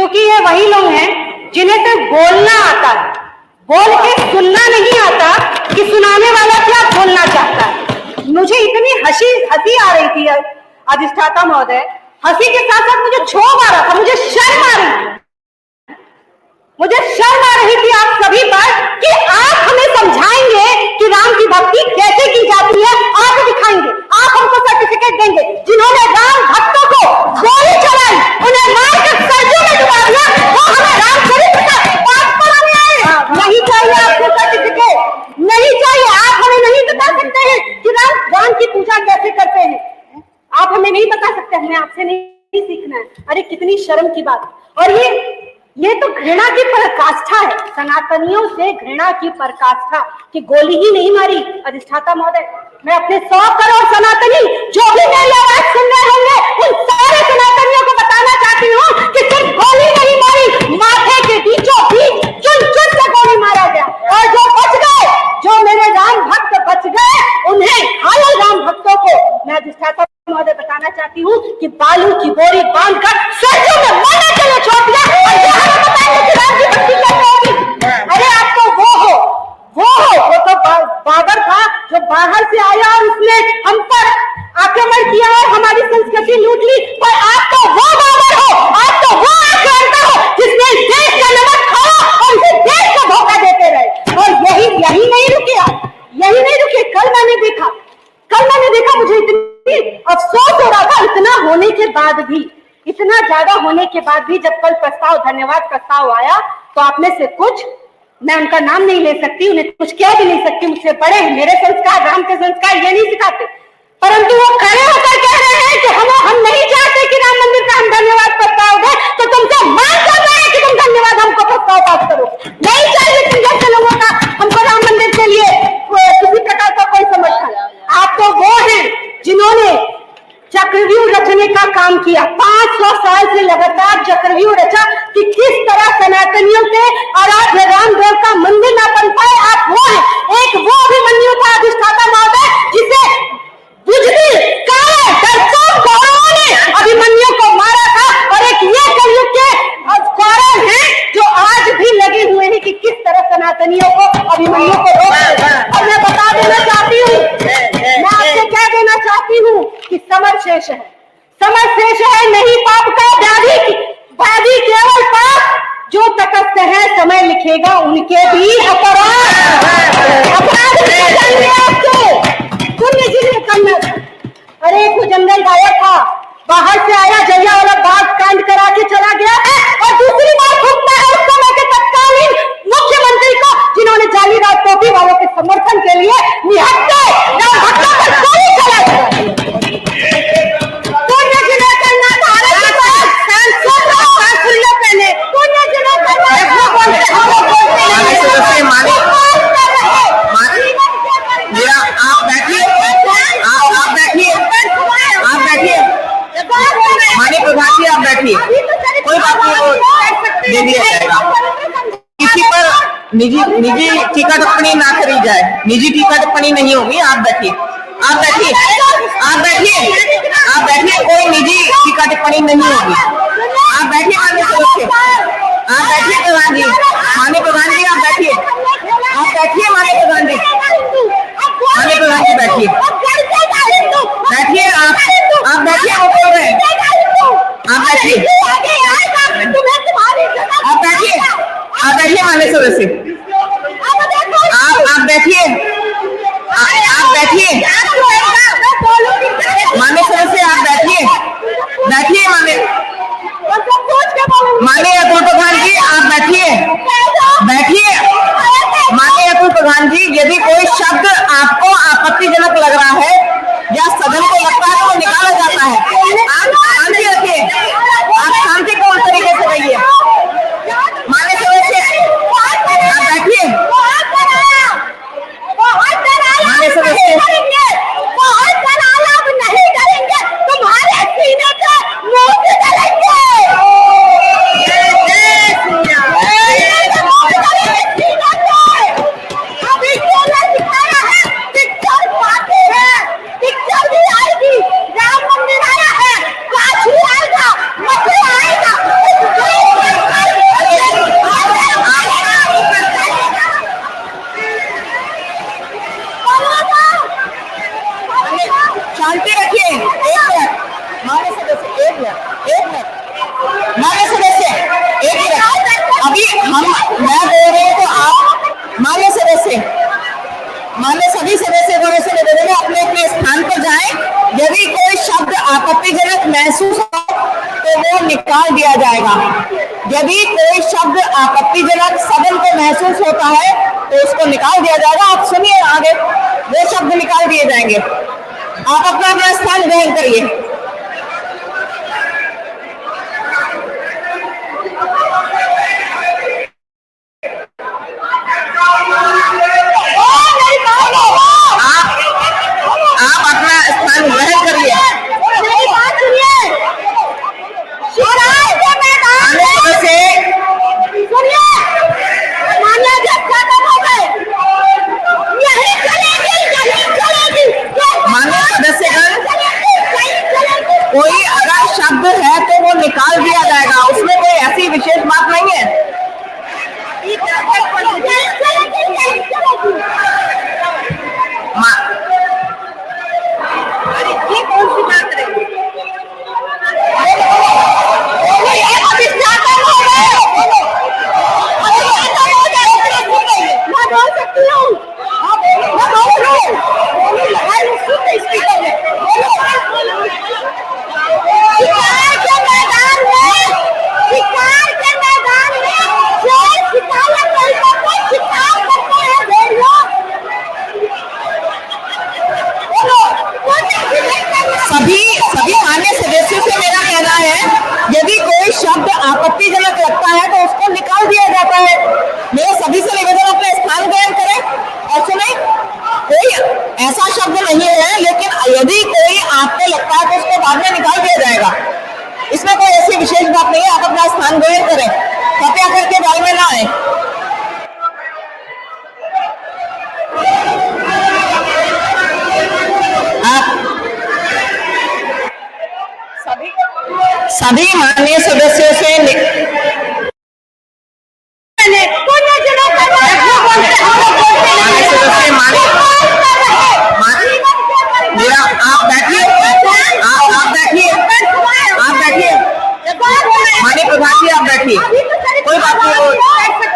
क्योंकि ये वही लोग हैं जिन्हें सिर्फ बोलना आता है, बोल के सुनना नहीं आता कि सुनाने वाला क्या बोलना चाहता है। मुझे इतनी हंसी आ रही थी अधिष्ठाता महोदय, हंसी के साथ साथ मुझे क्षोभ आ रहा था, मुझे शर्म आ रही थी, आप सभी पर कि आप हमें समझाएंगे कि राम की भक्ति कैसे की जाती है, आप दिखाएंगे, आप हमको सर्टिफिकेट देंगे। जिन्होंने राम भक्तों को गोली चलाई, उन्हें मारकर सरजू में डुबा दिया, वो हमें राम चरित्र का पाठ पढ़ाने आए। नहीं चाहिए आपको सर्टिफिकेट, नहीं चाहिए। आप हमें नहीं बता सकते हैं कि राम की पूजा कैसे करते हैं, आप हमें नहीं बता सकते, हमें आपसे नहीं सीखना है। अरे कितनी शर्म की बात। और ये तो घृणा की पराकाष्ठा है, सनातनियों से घृणा की पराकाष्ठा कि गोली ही नहीं मारी। अधिष्ठाता महोदय, मैं अपने 100 करोड़ सनातनी जो भी मेरी आवाज सुन रहे होंगे, उन सारे सनातनियों को बताना चाहती हूँ कि सिर्फ गोली नहीं मारी, माथे के बीचों बीच चुन चुन से गोली मारा गया। और जो बच गए, जो मेरे राम भक्त बच गए, उन्हें घायल राम भक्तों को मैं अधिष्ठाता महोदय बताना चाहती हूँ कि बालू की बोरी बांधकर सरजू में मारने के लिए छोड़ दिया। और ये हमें बताएंगे कि राम की भक्ति कैसे होगी। अरे आप तो वो तो बाबर था जो बाहर से आया और उसने हम पर आक्रमण किया और हमारी संस्कृति लूट ली। पर आप तो वो बाबर हो, आप तो वो आक्रांता हो जिसने इस देश का नमक खाया और इस देश को धोखा देते रहे। और यही नहीं रुके आप, यही नहीं रुके। कल मैंने देखा, मुझे इतनी अफसोस हो रहा था, इतना ज्यादा होने के बाद भी जब कल धन्यवाद प्रस्ताव आया तो आप में से कुछ, मैं उनका नाम नहीं ले सकती, उन्हें कुछ कह भी नहीं सकती, मुझसे बड़े हैं, मेरे संस्कार, राम के संस्कार ये नहीं सिखाते, परंतु वो खड़े होकर कह रहे हैं कि हम नहीं चाहते कि राम मंदिर का हम धन्यवाद प्रस्ताव दें, तो तुमसे मांग कर रहे हैं कि तुम धन्यवाद हमको प्रस्ताव पास करो। नहीं चाहिए तुम जैसे लोगों का हमको राम मंदिर के लिए किसी प्रकार का कोई समर्थन। आप तो वो हैं जिन्होंने चक्रव्यूह रचने का काम किया, 500 साल से लगातार चक्रव्यूह रचा कि किस तरह सनातनियों के आराध्य रामदेव का मंदिर ना बन पाए। आप वो हैं, एक वो अभिमन्यु था अधिष्ठाता महोदय जिसे बुजदिल काले दर्शक गौरवों ने अभिमन्यु को मारा था। और एक ये कलयुग के कारण है जो आज भी लगे हुए हैं कि किस तरह सनातनियों को अभिमन्यु को रोक। और मैं बता देना चाहती हूँ, मैं आपसे कह देना चाहती हूँ कि समर शेष है नहीं पाप का व्याधि केवल पाप जो तटस्थ है समय लिखेगा उनके भी अपराध आपके पुण्य जिन्हें करना। अरे एक जंगल गाया था, बाहर से आया जहिया वाला बाघ कांड करा के चला गया है और दूसरी बार भुगतना है उस समय के तत्कालीन मुख्यमंत्री को जिन्होंने जालीराज टोपी वालों के समर्थन के लिए निहत्थे राम भक्तों पर गोली चलाई। पुण्य जिन्हें करना पहले पुण्य जिन्हें माननीय प्रधान जी आप बैठिए, कोई बात नहीं, वो दे दिया जाएगा। किसी पर निजी टीका टिप्पणी ना करी जाए, निजी टीका टिप्पणी नहीं होगी। आप बैठिए, कोई निजी टीका टिप्पणी नहीं होगी। आप बैठिए माननीय सदस्य, आप बैठिए प्रधान जी, माननीय प्रधान जी आप बैठिए, माननीय प्रधान जी, बैठिए आप बैठिए, वो बोल रहे हैं, आप बैठिए माननीय सदस्य, आप बैठिए माननीय सदस्य, आप बैठिए माननीय अतुल प्रधान जी, आप बैठिए माननीय अतुल प्रधान जी। यदि कोई शब्द आपको आपत्तिजनक लग रहा है या सदन को लगता है तो वो निकाला जाता है। आप शांति रखिए, आप शांतिपूर्ण तरीके से रहिए। माननीय सदस्य आप बैठिए, शांति रखिए, एक मिनट मान्य सदस्य, एक मिनट मान्य सदस्य, एक मिनट। अभी मैं बोल रही हूँ तो आप मान्य सदस्य, मान्य सभी सदस्य गणों से निवेदन है अपने अपने स्थान पर जाएं। यदि कोई शब्द आपत्तिजनक महसूस हो तो वो निकाल दिया जाएगा। यदि कोई शब्द आपत्तिजनक सदन को महसूस होता है तो उसको निकाल दिया जाएगा। आप सुनिए आगे, वो शब्द निकाल दिए जाएंगे। आप अपना अपना स्थान ग्रहण करिए। आप अपना स्थान ग्रहण करिए। मान्य सदस्यगण, कोई अगर शब्द है तो वो निकाल दिया जाएगा, उसमें कोई ऐसी विशेष बात नहीं है। कौन सी बात रही? सभी मान्य सदस्यों से मेरा कहना है, यदि कोई शब्द आपत्तिजनक लगता है तो उसको निकाल दिया जाता है। मेरे सभी से निवेदन अपने स्थान ग्रहण करें। ऐसे नहीं, कोई ऐसा शब्द नहीं है, लेकिन यदि कोई आपको लगता है तो उसको बाद में निकाल दिया जाएगा। इसमें कोई ऐसी विशेष बात नहीं है। आप अपना स्थान ग्रहण करें, कृपया करके बाल में ना आए। सभी माननीय सदस्यों से मेरा आप बैठिए, आप बैठिए, आप बैठिए, माननीय प्रधान जी आप बैठिए। कोई बात नहीं,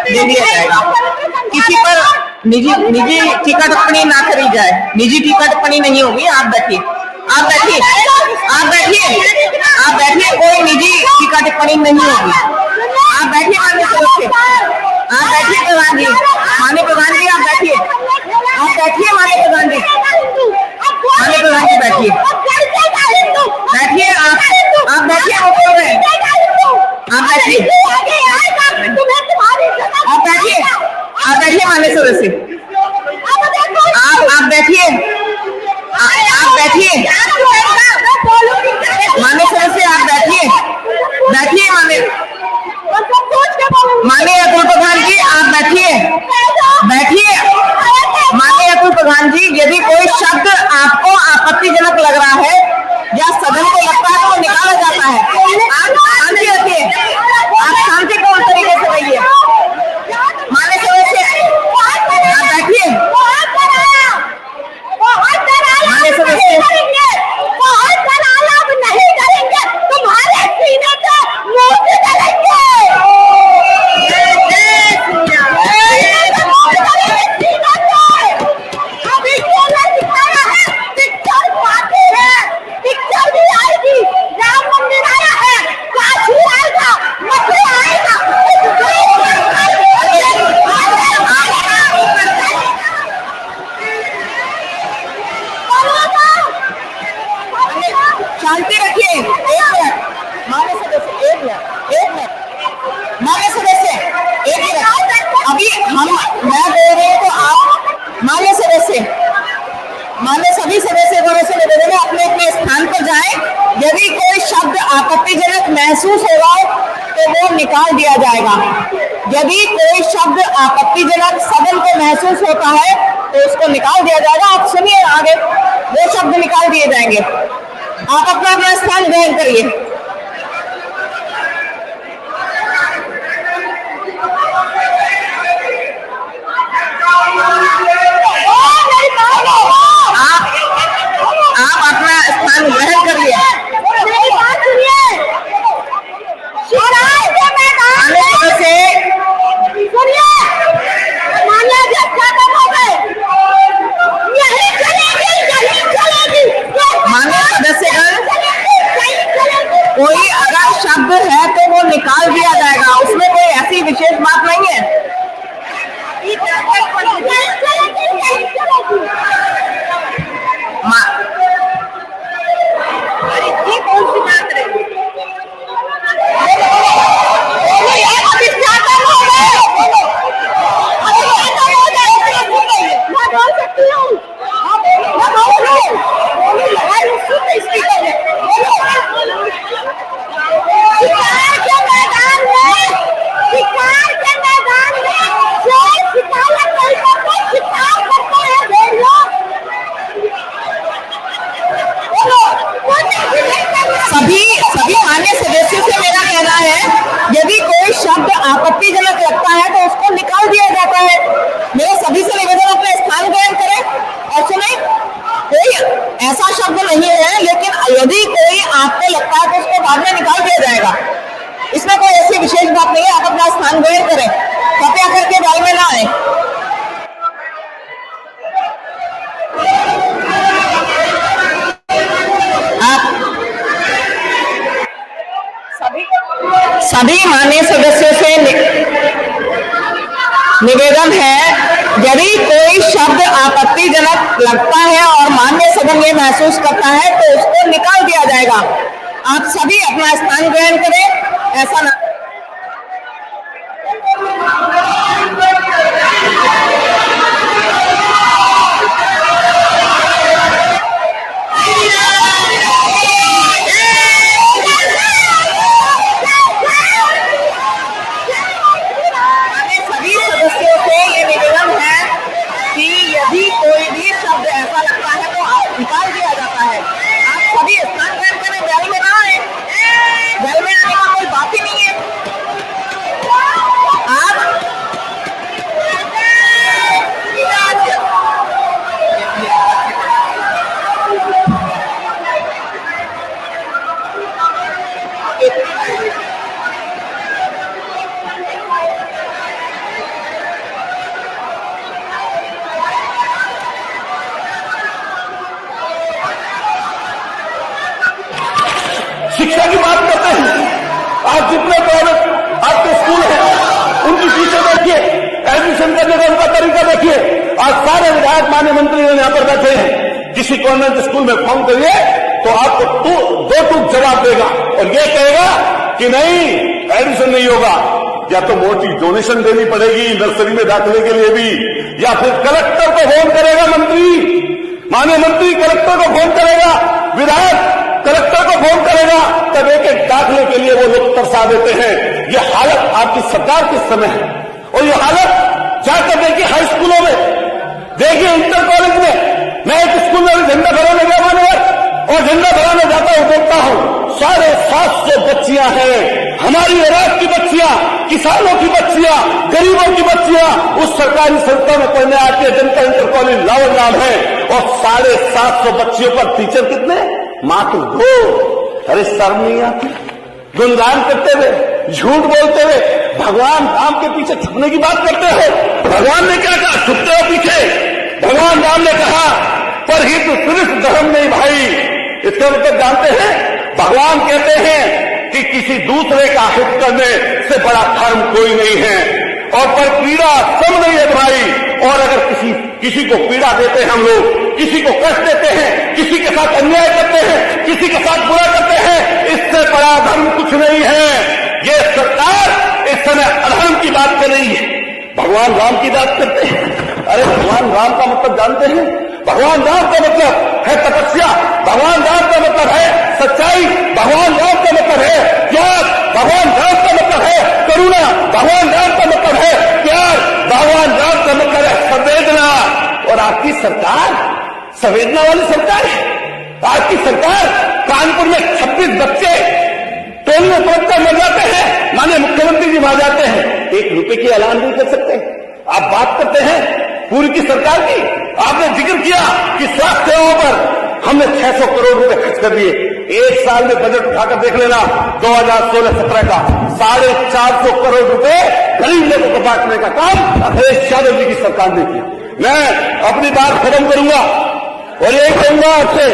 दे दिया जाएगा। किसी पर निजी टीका टिप्पणी ना करी जाए, निजी टीका टिप्पणी नहीं होगी। आप बैठिए, आप बैठिए, आप बैठिए, आप बैठिए, कोई निजी टीका टिप्पणी नहीं होगी। आप बैठिए माननीय सदस्य, आप बैठिए प्रधान जी, माननीय प्रधान जी आप बैठिए, आप बैठिए माननीय प्रधान जी, माननीय प्रधान जी बैठिए, बैठिए आप बैठिए, वो बोल रहे हैं, आप बैठिए, आप बैठिए, आप बैठिए माननीय सदस्य, आप बैठिए, आप बैठिए माननीय सदस्य, आप बैठिए, बैठिए माननीय अतुल प्रधान जी आप बैठिए, बैठिए माननीय अतुल प्रधान जी। यदि कोई शब्द आपको आपत्तिजनक लग रहा है या सदन को लगता है तो वो निकाला जाता है। आप शांति रखिए, आप शांतिपूर्ण तरीके से रहिए। माननीय सदस्य आप बैठिए, माननीय सदस्य नहीं करेंगे, तुम्हारे सीने से मुंह से करेंगे। अभी दिखाया है, पिक्चर पार्टी है, पिक्चर भी आएगी, राम मंदिर आया है, काशी आएगा, मथुरा आएगा। शांति रखिए, एक मिनट मान्य सदस्य, एक मिनट मान्य सदस्य, एक मिनट। अभी मैं बोल रही हूँ तो आप मान्य सदस्य, मान्य सभी सदस्य गणों से निवेदन है अपने अपने स्थान पर जाएं। यदि कोई शब्द आपत्तिजनक महसूस होगा तो वो निकाल दिया जाएगा। यदि कोई शब्द आपत्तिजनक सदन को महसूस होता है तो उसको निकाल दिया जाएगा। आप सुनिए आगे, वो शब्द निकाल दिए जाएंगे। आप अपना अपना स्थान ग्रहण करिए। आप अपना शब्द है तो वो निकाल दिया जाएगा, उसमें कोई ऐसी विशेष बात नहीं है। ये कौन सी बात रही? मैं बोल सकती हूँ, सभी मान्य सदस्यों से मेरा कहना है, यदि कोई शब्द आपत्तिजनक लगता है तो उसको निकाल दिया जाता है। मेरा सभी से निवेदन, अपने स्थान ग्रहण करें और सुने। कोई ऐसा शब्द नहीं है, लेकिन यदि कोई आपको लगता है तो उसको बाद में निकाल दिया जाएगा। इसमें कोई ऐसी विशेष बात नहीं है। आप अपना स्थान ग्रहण करें, कृपया करके बाल में ना आए। सभी माननीय सदस्यों से निवेदन है, यदि कोई शब्द आपत्तिजनक लगता है और माननीय सदन ये महसूस करता है तो उसको निकाल दिया जाएगा। आप सभी अपना स्थान ग्रहण करें। ऐसा ना निकाल दिया जाता है। आप सभी स्थान ग्रहण करें, बैल में ना आए। बैल में आने का कोई बात ही नहीं है। शिक्षा की बात करते हैं, आज जितने प्राइवेट आपके स्कूल हैं उनकी फीसें देखिए, एडमिशन करने का उनका तरीका देखिए। आज सारे विधायक माननीय मंत्री यहाँ पर बैठे हैं। किसी कॉन्वेंट स्कूल में फॉर्म करिए तो आपको दो टूक जवाब देगा और ये कहेगा कि नहीं एडमिशन नहीं होगा। या तो मोटी डोनेशन देनी पड़ेगी नर्सरी में दाखिले के लिए भी, या फिर कलेक्टर को फोन करेगा मंत्री, माननीय मंत्री कलेक्टर को फोन करेगा, विधायक कलेक्टर को फोन करेगा, तब एक एक दाखिले के लिए वो लोग तरसा देते हैं। ये हालत आपकी सरकार के समय है। और ये हालत जाकर देखिए हाई स्कूलों में, देखिए इंटर कॉलेज में। मैं एक स्कूल में झंडा फहराने गया माननीय, और झंडा फहराने जाता हूं, देखता हूं 750 बच्चियां हैं, हमारी इराक की बच्चियां, किसानों की बच्चियां, गरीबों की बच्चियां उस सरकारी संस्था में पढ़ने आती है। जनता इंटर कॉलेज लाहौर नाम है, और 750 बच्चियों पर टीचर कितने? मात्र 2। अरे शर्म नहीं आती? गुणगान करते हुए, झूठ बोलते हुए, भगवान राम के पीछे छुपने की बात करते हो। भगवान ने क्या कहा? छुपते हो पीछे। भगवान राम ने कहा पर हित सिर्फ धर्म नहीं भाई। इसका मतलब जानते हैं? भगवान कहते हैं कि किसी दूसरे का हित करने से बड़ा धर्म कोई नहीं है, और पर पीड़ा सम नहीं है भाई। और अगर किसी को पीड़ा देते हैं हम लोग, किसी को कष्ट देते हैं, किसी के साथ अन्याय करते हैं, किसी के साथ बुरा करते हैं, इससे बड़ा धर्म कुछ नहीं है। ये सरकार इस समय अधर्म की बात कर रही है, भगवान राम की बात करते हैं। अरे भगवान राम का मतलब जानते हैं? भगवान राम का मतलब है तपस्या, भगवान राम का मतलब है सच्चाई, भगवान राम का मतलब है त्याग, भगवान राम का मतलब है करुणा, भगवान राम का मतलब है प्यार, भगवान राम का मतलब है संवेदना। और आपकी सरकार संवेदना वाली सरकार है। आपकी सरकार कानपुर में 26 बच्चे ट्रेन में पहुंचकर मर जाते हैं, माने मुख्यमंत्री जी वहां जाते हैं, 1 रुपए की ऐलान नहीं कर सकते। आप बात करते हैं पूरी की सरकार की। आपने जिक्र किया कि स्वास्थ्य सेवाओं पर हमने 600 करोड़ रुपए खर्च कर दिए। एक साल में बजट उठाकर देख लेना 2016-17 का 450 करोड़ रुपए गरीब लोगों को बांटने का काम अखिलेश यादव जी की सरकार ने किया। मैं अपनी बात खत्म करूंगा और यही कहूंगा आपसे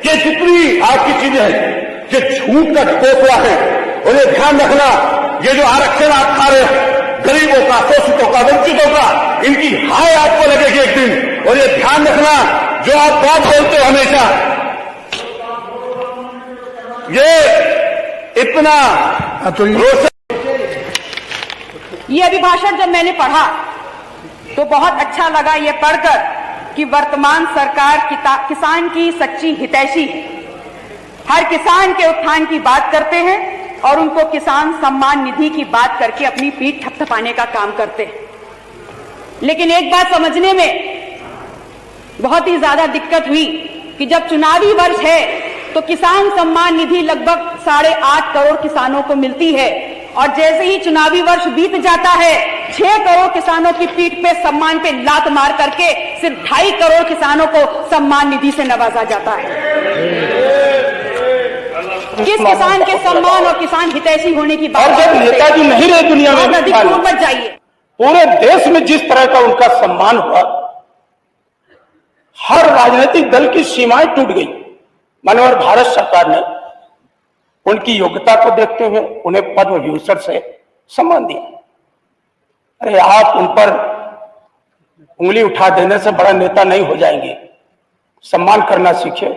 कि जितनी आपकी चीजें हैं, जो झूठ का ठोकरा है, और ये ध्यान रखना, ये जो आरक्षण आप खा रहे हैं, गरीबों का, शोषितों का, वंचितों का, इनकी हाय आपको लगेगी एक दिन। और ये ध्यान रखना, जो आप बात बोलते हो हमेशा, ये इतना ये अभिभाषण जब मैंने पढ़ा तो बहुत अच्छा लगा ये पढ़कर कि वर्तमान सरकार किसान की सच्ची हितैषी है। हर किसान के उत्थान की बात करते हैं और उनको किसान सम्मान निधि की बात करके अपनी पीठ थपथपाने का काम करते हैं। लेकिन एक बात समझने में बहुत ही ज्यादा दिक्कत हुई कि जब चुनावी वर्ष है तो किसान सम्मान निधि लगभग 8.5 करोड़ किसानों को मिलती है, और जैसे ही चुनावी वर्ष बीत जाता है 6 करोड़ किसानों की पीठ पे सम्मान पे लात मार करके सिर्फ 2.5 करोड़ किसानों को सम्मान निधि से नवाजा जाता है। किस किसान के सम्मान और किसान हितैषी होने की बात? और जब नेताजी नहीं रहे दुनिया में, अधिक दूर मत जाइए। पूरे देश में जिस तरह का उनका सम्मान हुआ, हर राजनीतिक दल की सीमाएं टूट गई। माननीय भारत सरकार ने उनकी योग्यता को देखते हुए उन्हें पद्म विभूषण से सम्मान दिया। अरे आप उन पर उंगली उठा देने से बड़ा नेता नहीं हो जाएंगे, सम्मान करना सीखे।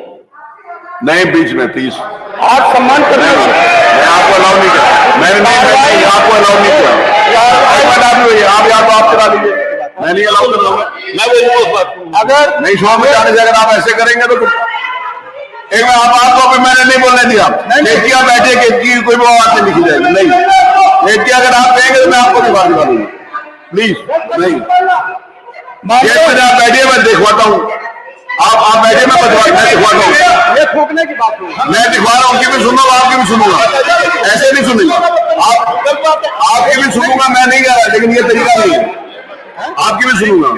नहीं, बीच में प्लीज, आप सम्मान करना मैं आपको अलाउ नहीं किया, मैंने आपको अलाउ नहीं किया। आप बात करा लीजिए, मैं नहीं अलाउ कर रहा, मैं बोलूंगा उस बात। अगर नहीं शो में जाने से अगर आप ऐसे करेंगे तो एक मैं आपको मैंने नहीं बोलने दिया। बेटियां बैठे की कोई बात नहीं लिखी जाएगी, नहीं बेटियां अगर आप कहेंगे तो मैं आपको दिखा दूंगा, प्लीज नहीं। आप बैठिए, मैं दिखवाता हूँ, आप बैठिए, मैं दिखवाता हूँ। ये थूकने की बात मैं दिखवा रहा हूँ, उनकी भी सुनूंगा, आपकी भी सुनूंगा, ऐसे नहीं सुनेंगे। आपकी भी सुनूंगा, मैं नहीं कह रहा, लेकिन ये तरीका नहीं है। आपकी भी सुनूंगा,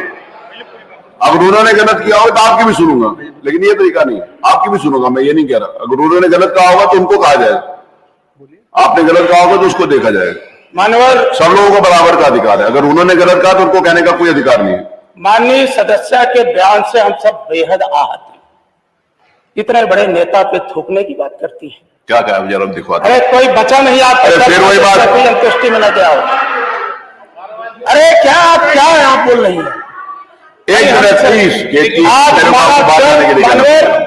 अगर उन्होंने गलत किया होगा तो आपकी भी सुनूंगा, लेकिन ये तरीका नहीं है। आपकी भी सुनूंगा, मैं ये नहीं कह रहा। अगर उन्होंने गलत कहा होगा तो उनको कहा जाएगा, आपने गलत कहा होगा तो उसको देखा जाएगा। माननीय सब लोगों को बराबर का अधिकार है, अगर उन्होंने गलत कहा तो उनको कहने का कोई अधिकार नहीं है। माननीय सदस्य के बयान से हम सब बेहद आहत हैं। इतने बड़े नेता पे थूकने की बात करती है, क्या कहा जरा दिखवाते। अरे कोई बचा नहीं, आप फिर वही बात, अंत्येष्टि में न जाओ। अरे क्या आप बोल रही है? एक मिनट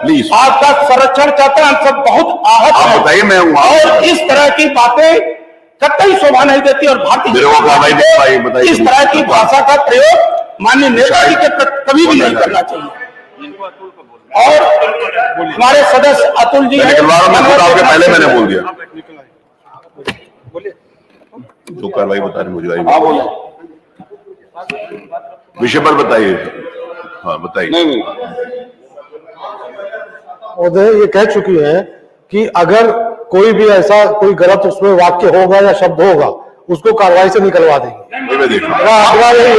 प्लीज, आपका संरक्षण चाहते हैं, हम सब बहुत आहत हैं। बताइए, मैं हूँ। और इस तरह की बातें कतई शोभा नहीं देती, और भारतीय इस तरह की भाषा का प्रयोग माननीय नेताजी के कभी भी नहीं करना चाहिए। और हमारे सदस्य अतुल जी आपके पहले मैंने बोल दिया, जो कार्रवाई बता रही मुझे विषय पर बताइए। हाँ बताइए। नहीं महोदय ये कह चुकी है कि अगर कोई भी ऐसा कोई गलत उसमें वाक्य होगा या शब्द होगा उसको कार्रवाई से निकलवा देंगे। यही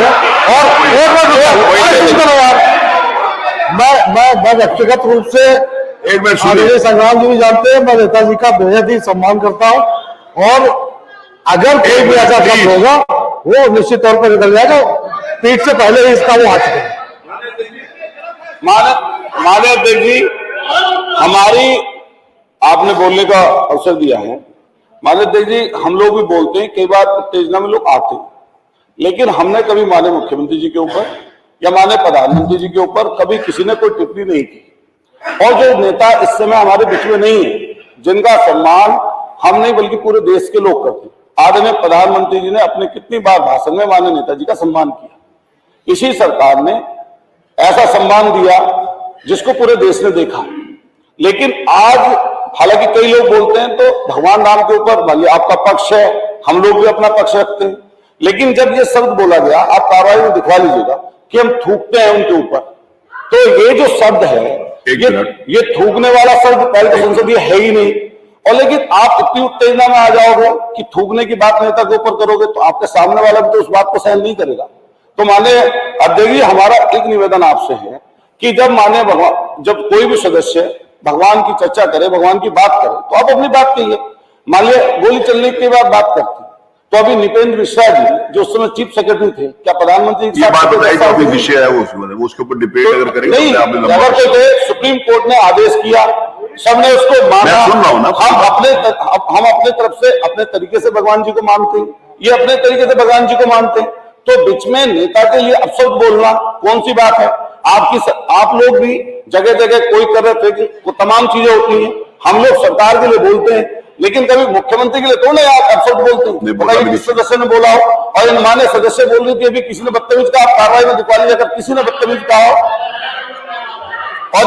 है। और मैं व्यक्तिगत रूप से आदरणीय संग्राम जी भी जानते हैं, मैं नेताजी का बेहद ही सम्मान करता हूं, और अगर कोई भी ऐसा शब्द होगा वो निश्चित तौर पर निकल जाएगा, पीठ से पहले ही इसका वो आ चुके हैं। माननीय अध्यक्ष जी, हमारी आपने बोलने का अवसर दिया है। माननीय अध्यक्ष जी, हम लोग भी बोलते हैं, कई बार उत्तेजना में लोग आते हैं, लेकिन हमने कभी माननीय मुख्यमंत्री जी के ऊपर या माननीय प्रधानमंत्री जी के ऊपर कभी किसी ने कोई टिप्पणी नहीं की। और जो नेता इस समय हमारे बीच में नहीं है, जिनका सम्मान हम नहीं बल्कि पूरे देश के लोग करते हैं। आदरणीय प्रधानमंत्री जी ने अपने कितनी बार भाषण में माननीय नेताजी का सम्मान किया। इसी सरकार ने ऐसा सम्मान दिया जिसको पूरे देश ने देखा। लेकिन आज हालांकि कई लोग बोलते हैं तो भगवान राम के ऊपर भले आपका पक्ष है, हम लोग भी अपना पक्ष रखते हैं, लेकिन जब ये शब्द बोला गया, आप कार्रवाई में दिखवा लीजिएगा कि हम थूकते हैं उनके ऊपर, तो ये जो शब्द है ये थूकने वाला शब्द पहले तो संसदीय है ही नहीं। और लेकिन आप इतनी उत्तेजना में आ जाओगे कि थूकने की बात नेता के ऊपर करोगे तो आपके सामने वाला भी तो उस बात को सहन नहीं करेगा। तो माननीय अध्यक्ष जी, हमारा एक निवेदन आपसे है कि जब माननीय भगवान, जब कोई भी सदस्य भगवान की चर्चा करे, भगवान की बात करे, तो आप अपनी बात कहिए। मान लिया गोली चलने के बाद बात करते, तो अभी निपेंद्र मिश्रा जी जो उस समय चीफ सेक्रेटरी थे, क्या प्रधानमंत्री ये बात बताइए जो विषय है वो उसके ऊपर डिबेट अगर करेंगे नहीं, अगर तो सुप्रीम कोर्ट ने आदेश किया सबने उसको माना। मैं सुन रहा हूं ना। हम अपने तरफ से अपने तरीके से भगवान जी को मानते हैं, ये अपने तरीके से भगवान जी को मानते हैं, तो बीच में नेता के लिए अपशब्द बोलना कौन सी बात है? आप लोग भी जगह जगह कोई कर रहे थे, वो तमाम चीजें होती हैं, हम लोग सरकार के लिए बोलते हैं, लेकिन कभी मुख्यमंत्री के लिए तो नहीं आप अपशब्द बोलते हैं। किस सदस्य ने बोला हो, और इन मान्य सदस्य बोल रही थी अभी किसी ने बदतमीज कहा, आप कार्रवाई में दिखवा लीजिए अगर किसी ने बदतमीज कहा हो। और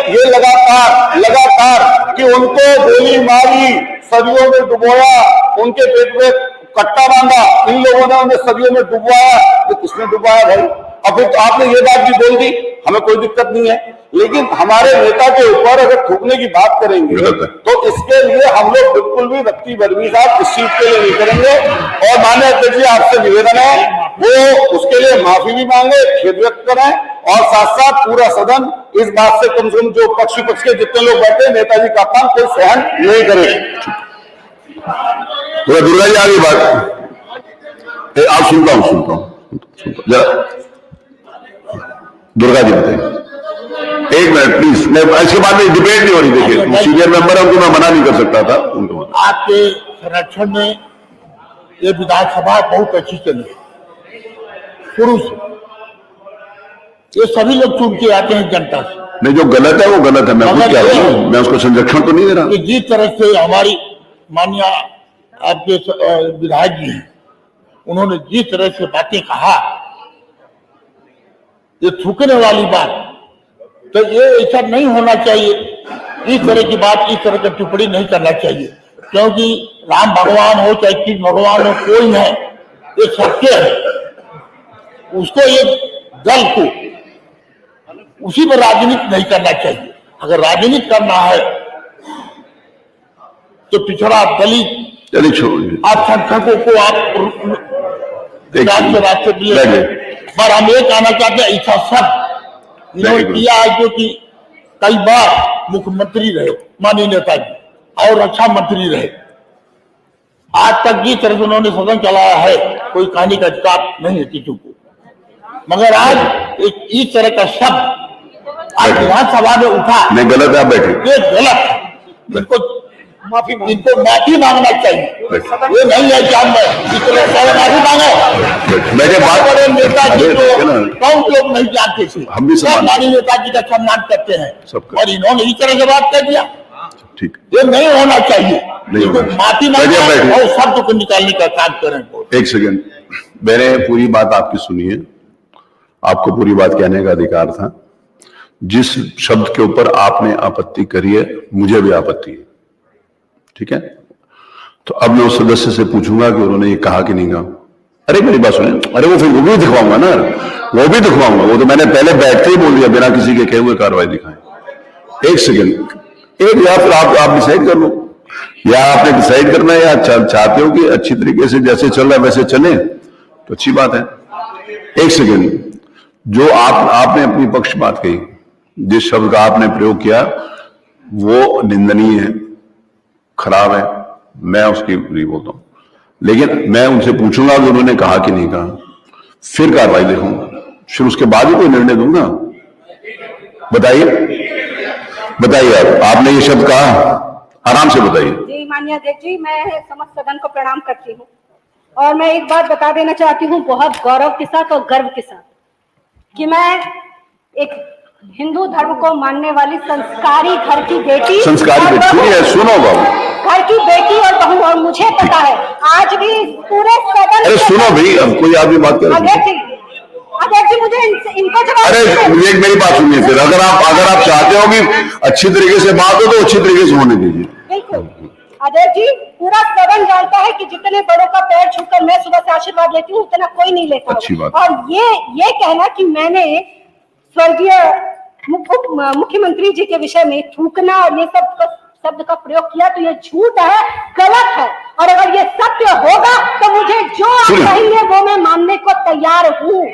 ये लगातार कि उनको गोली मारी, सदियों में डुबोया, उनके पेट में कट्टा बांधा, इन लोगों ने उन्हें सदियों में डुबवाया, तो किसने डुबवाया भाई? और फिर तो आपने ये बात भी बोल दी, हमें कोई दिक्कत नहीं है, लेकिन हमारे नेता के ऊपर अगर थूकने की बात करेंगे तो इसके लिए हम लोग बिल्कुल भी रत्ती भर साहब इस चीज के लिए नहीं करेंगे। और माननीय अध्यक्ष जी आपसे निवेदन है वो उसके लिए माफी भी मांगे, खेद व्यक्त करें, और साथ साथ पूरा सदन इस बात से कम जो पक्ष विपक्ष के जितने लोग बैठे नेताजी का काम कोई सहन नहीं करे। तो दुर्गा जी आगे बात आप सुनता हूं जरा दुर्गा जी बताइए। एक मिनट प्लीज, मैं इसके बाद में डिबेट नहीं हो रही। देखिए सीनियर मेंबर है, उनको मैं मना नहीं कर सकता था उनको। आपके संरक्षण में ये विधानसभा बहुत अच्छी चली शुरू से, ये सभी लोग चुन के आते हैं जनता से। नहीं, जो गलत है वो गलत है, मैं खुद क्या हूं, मैं उसको संरक्षण तो नहीं दे रहा। जिस तरह से हमारी माननीय आपके विधायक जी हैं, उन्होंने जिस तरह से बातें कहा, ये थूकने वाली बात, तो ये ऐसा नहीं होना चाहिए। इस तरह की बात, इस तरह की टिप्पणी नहीं करना चाहिए, क्योंकि राम भगवान हो चाहे कृष्ण भगवान हो, कोई है, ये सत्य है। उसको ये दल को उसी पर राजनीति नहीं करना चाहिए। अगर राजनीति करना है तो पिछड़ा दलित अल्पसंख्यकों को आप रास्ते दिए। पर हम ये कहना चाहते हैं, ऐसा सब इन्होंने किया है जो कि कई बार मुख्यमंत्री रहे माननीय नेताजी और रक्षा मंत्री रहे, आज तक जिस तरह से उन्होंने सदन चलाया है कोई कहने का अधिकार नहीं है किसी को। मगर आज एक इस तरह का शब्द आज विधानसभा में उठा, नहीं गलत है, आप बैठे, ये गलत है, इनको माफी मांगना चाहिए। ये नहीं है कि हम माफी मांगे। मेरे बात नेताजी को कौन लोग नहीं जानते थे, हम भी हमारे नेताजी का सम्मान करते हैं, और इन्होंने इस तरह से बात कर दिया। ठीक, ये नहीं होना चाहिए। माफी मांगे और शब्द को निकालने का काम करें। एक सेकंड, मैंने पूरी बात आपकी सुनी है, आपको पूरी बात कहने का अधिकार था। जिस शब्द के ऊपर आपने आपत्ति करी है, मुझे भी आपत्ति है, ठीक है? तो अब मैं उस सदस्य से पूछूंगा कि उन्होंने ये कहा कि नहीं कहा। अरे मेरी बात सुने, अरे वो फिर वो भी दिखवाऊंगा ना, वो भी दिखवाऊंगा, वो तो मैंने पहले बैठ के ही बोल दिया बिना किसी के कहे हुए कार्रवाई दिखाएं। एक सेकंड, एक या फिर आप डिसाइड कर लो, या आपने डिसाइड करना है या चाहते हो कि अच्छी तरीके से जैसे चल रहा है वैसे चले तो अच्छी बात है। एक सेकंड, जो आपने अपनी पक्ष बात कही, जिस शब्द का आपने प्रयोग किया वो निंदनीय है, खराब है, मैं उसकी नहीं बोलता हूं, लेकिन मैं उनसे पूछूंगा कि उन्होंने कहा कि नहीं कहा, फिर कार्रवाई देखूंगा, फिर उसके बाद ही कोई निर्णय दूंगा। बताइए आपने ये शब्द कहा, आराम से बताइए। जी माननीय अध्यक्ष जी, मैं समस्त सदन को प्रणाम करती हूँ, और मैं एक बात बता देना चाहती हूँ बहुत गौरव के साथ और गर्व के साथ, कि मैं एक हिंदू धर्म को मानने वाली संस्कारी घर की बेटी, संस्कारी बेटी है, सुनो बाबू, घर की बेटी और बहू, और मुझे पता है आज भी पूरे सदन। अरे सुनो भाई, अब कोई आदमी बात कर, अध्यक्ष जी मुझे इनको जवाब। अरे एक मेरी बात सुनिए, फिर अगर आप चाहते हो कि अच्छी तरीके से बात हो तो अच्छी तरीके से होने दीजिए। बिल्कुल अध्यक्ष जी, पूरा सदन जानता है कि जितने बड़ों का पैर छूकर मैं सुबह से आशीर्वाद लेती हूँ उतना कोई नहीं लेता। अच्छी बात। और ये कहना कि मैंने स्वर्गीय मुख्यमंत्री जी के विषय में थूकना और ये सब शब्द का प्रयोग किया, तो ये झूठ है, गलत है, और अगर ये सत्य होगा तो मुझे जो आप कहेंगे वो मैं मानने को तैयार हूँ।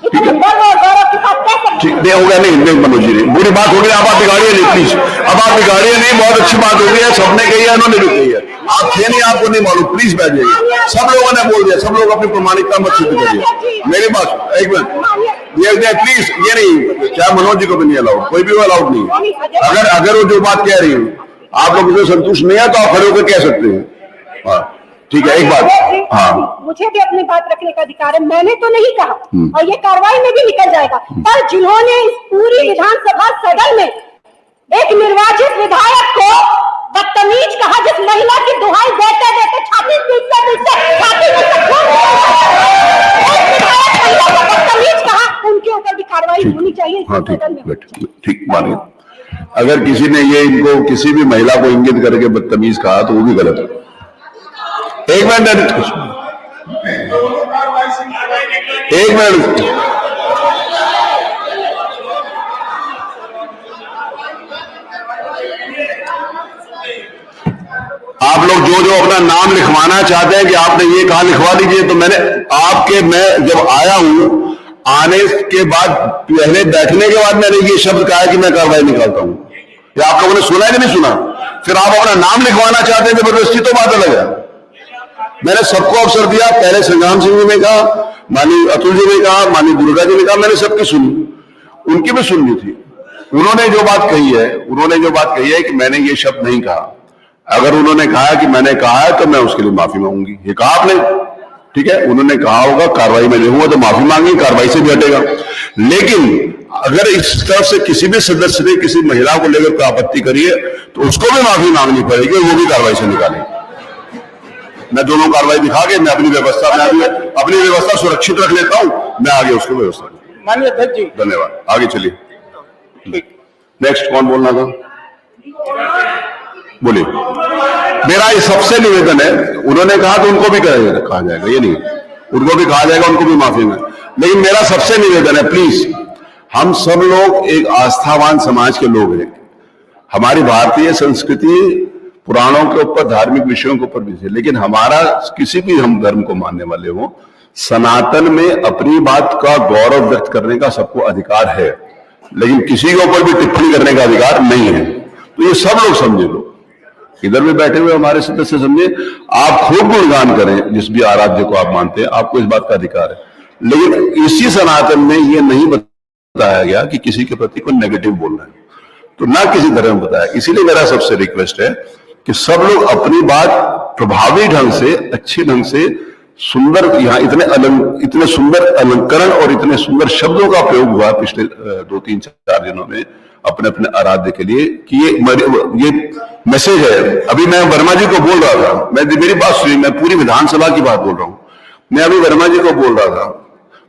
इतने गर्व और गौरव के साथ कह सकते हैं। होगा नहीं मनोज जी, बुरी बात हो गई, अब आप बिगाड़िए नहीं प्लीज, अब आप बिगाड़िए नहीं, बहुत अच्छी बात हो गई है, सबने कही है, उन्होंने भी कही है, आप थे नहीं, आपको नहीं मालूम, प्लीज बैठ जाइए, सब लोगों ने बोल दिया, सब लोग अपनी प्रमाणिकता मत सिद्ध करिए। मेरी बात एक मिनट, प्लीज ये नहीं, चाहे मनोज जी को भी नहीं अलाउड, कोई भी अलाउड नहीं। अगर वो जो बात कह रही है आप लोग उसे संतुष्ट नहीं है तो आप खड़े होकर कह सकते हैं। हाँ ठीक है, एक बात, हाँ मुझे भी अपनी बात रखने का अधिकार है, मैंने तो नहीं कहा और ये कार्रवाई में भी निकल जाएगा। पर जिन्होंने इस पूरी विधानसभा सदन में एक निर्वाचित विधायक को बदतमीज कहा, जिस महिला की दुहाई देते देते छाती बदतमीज कहा, उनके ऊपर भी कार्रवाई होनी चाहिए। हाँ ठीक मानिए, अगर किसी ने ये इनको किसी भी महिला को इंगित करके बदतमीज कहा तो वो भी गलत है। एक मिनट आप लोग जो अपना नाम लिखवाना चाहते हैं कि आपने ये कहा लिखवा लीजिए। तो मैं जब आया हूं, आने के बाद पहले बैठने के बाद मैंने ये शब्द कहा कि मैं कार्रवाई निकालता हूं। या आप लोगों ने सुना है कि नहीं सुना? फिर आप अपना नाम लिखवाना चाहते हैं जबरदस्ती, तो बात अलग है। मैंने सबको अवसर दिया, पहले संग्राम सिंह जी ने कहा, माननीय अतुल जी ने कहा, माननीय दुर्गा जी ने कहा, मैंने सबकी सुनी, उनकी भी सुननी थी। उन्होंने जो बात कही है कि मैंने ये शब्द नहीं कहा। अगर उन्होंने कहा कि मैंने कहा है तो मैं उसके लिए माफी मांगूंगी, ये कहा आपने, ठीक है। उन्होंने कहा होगा कार्रवाई में देखूंगा तो माफी मांगी, कार्रवाई से भी हटेगा। लेकिन अगर इस तरफ से किसी भी सदस्य ने किसी महिला को लेकर कोई आपत्ति करी है तो उसको भी माफी मांगनी पड़ेगी, वो भी कार्रवाई से निकालेंगे। मैं दोनों कार्रवाई दिखा के मैं अपनी व्यवस्था सुरक्षित रख लेता हूं, मैं आगे उसको व्यवस्था। माननीय अध्यक्ष जी धन्यवाद, आगे चलिए। नेक्स्ट कौन बोलना था? बोलिए। मेरा ये सबसे निवेदन है, उन्होंने कहा तो उनको भी कहा जाएगा, ये नहीं, उनको भी कहा जाएगा, उनको भी माफी में। लेकिन मेरा सबसे निवेदन है, प्लीज, हम सब लोग एक आस्थावान समाज के लोग हैं। हमारी भारतीय संस्कृति पुराणों के ऊपर, धार्मिक विषयों के ऊपर भी है, लेकिन हमारा किसी भी हम धर्म को मानने वाले हो, सनातन में अपनी बात का गौरव व्यक्त करने का सबको अधिकार है, लेकिन किसी के ऊपर भी टिप्पणी करने का अधिकार नहीं है। तो ये सब लोग समझे, लोग इधर में बैठे हुए हमारे सदस्य समझे, आप खूब गुणगान करें जिस भी आराध्य को आप मानते हैं, आपको इस बात का अधिकार है। लेकिन इसी सनातन में ये नहीं बताया गया कि किसी के प्रति कोई नेगेटिव बोलना है, तो ना किसी धर्म में बताया। इसीलिए मेरा सबसे रिक्वेस्ट है कि सब लोग अपनी बात प्रभावी ढंग से, अच्छे ढंग से, सुंदर, यहाँ इतने सुंदर अलंकरण और इतने सुंदर शब्दों का प्रयोग हुआ पिछले 2-3-4 दिनों में अपने अपने आराध्य के लिए कि ये मैसेज है। अभी मैं वर्मा जी को बोल रहा था, मेरी बात सुनिए, मैं पूरी विधानसभा की बात बोल रहा हूं। मैं अभी वर्मा जी को बोल रहा था,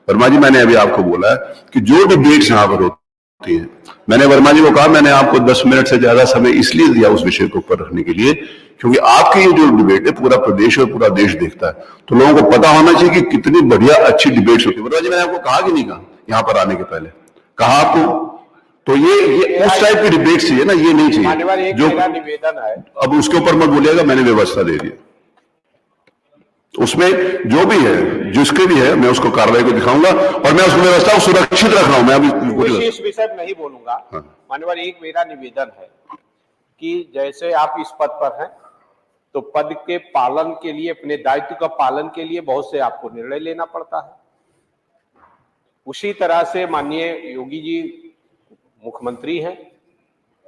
वर्मा जी मैंने अभी आपको बोला है कि जो डिबेट्स यहां पर होती है, मैंने वर्मा जी को कहा मैंने आपको 10 मिनट से ज्यादा समय इसलिए दिया उस विषय को ऊपर रखने के लिए क्योंकि आपकी ये जो डिबेट है पूरा प्रदेश और पूरा देश देखता है, तो लोगों को पता होना चाहिए कि कितनी बढ़िया अच्छी डिबेट्स होती है। वर्मा जी मैंने आपको कहा कि नहीं कहा यहाँ पर आने के पहले? कहा आपको? तो ये उस टाइप की डिबेट चाहिए ना, ये नहीं चाहिए जो निवेदन है। अब उसके ऊपर मत बोलिएगा, मैंने व्यवस्था दे दी, उसमें जो भी है, जिसके भी है, मैं उसको कार्रवाई को दिखाऊंगा और मैं उस व्यवस्था को सुरक्षित रख रहा हूं। मैं अभी इस विषय में नहीं बोलूंगा। हाँ। माननीय, एक मेरा निवेदन है कि जैसे आप इस पद पर हैं तो पद के पालन के लिए, अपने दायित्व का पालन के लिए बहुत से आपको निर्णय लेना पड़ता है। उसी तरह से माननीय योगी जी मुख्यमंत्री हैं,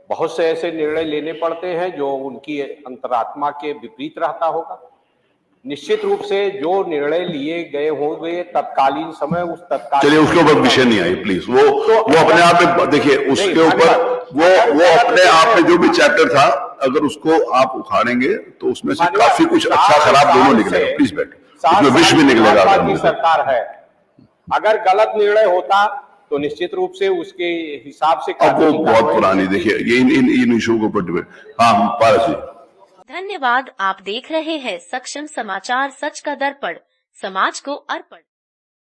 बहुत से ऐसे निर्णय लेने पड़ते हैं जो उनकी अंतरात्मा के विपरीत रहता होगा। निश्चित रूप से जो निर्णय लिए गए होंगे तत्कालीन समय, उस तत्कालीन, चलिए उसके ऊपर विषय नहीं आई प्लीज, वो अपने आप में देखिए, उसके ऊपर वो अपने आप में जो भी चैप्टर था, अगर उसको आप उखाड़ेंगे तो उसमें से काफी कुछ अच्छा खराब दोनों निकलेगा। प्लीज बैठे, उसमें विश्व भी निकलेगा। सरकार है, अगर गलत निर्णय होता तो निश्चित रूप से उसके हिसाब से, अब वो बहुत पुरानी, देखिए ये इन इशू के ऊपर डिबेट। हाँ पारस जी, धन्यवाद। आप देख रहे हैं सक्षम समाचार, सच का दर्पण, समाज को अर्पण।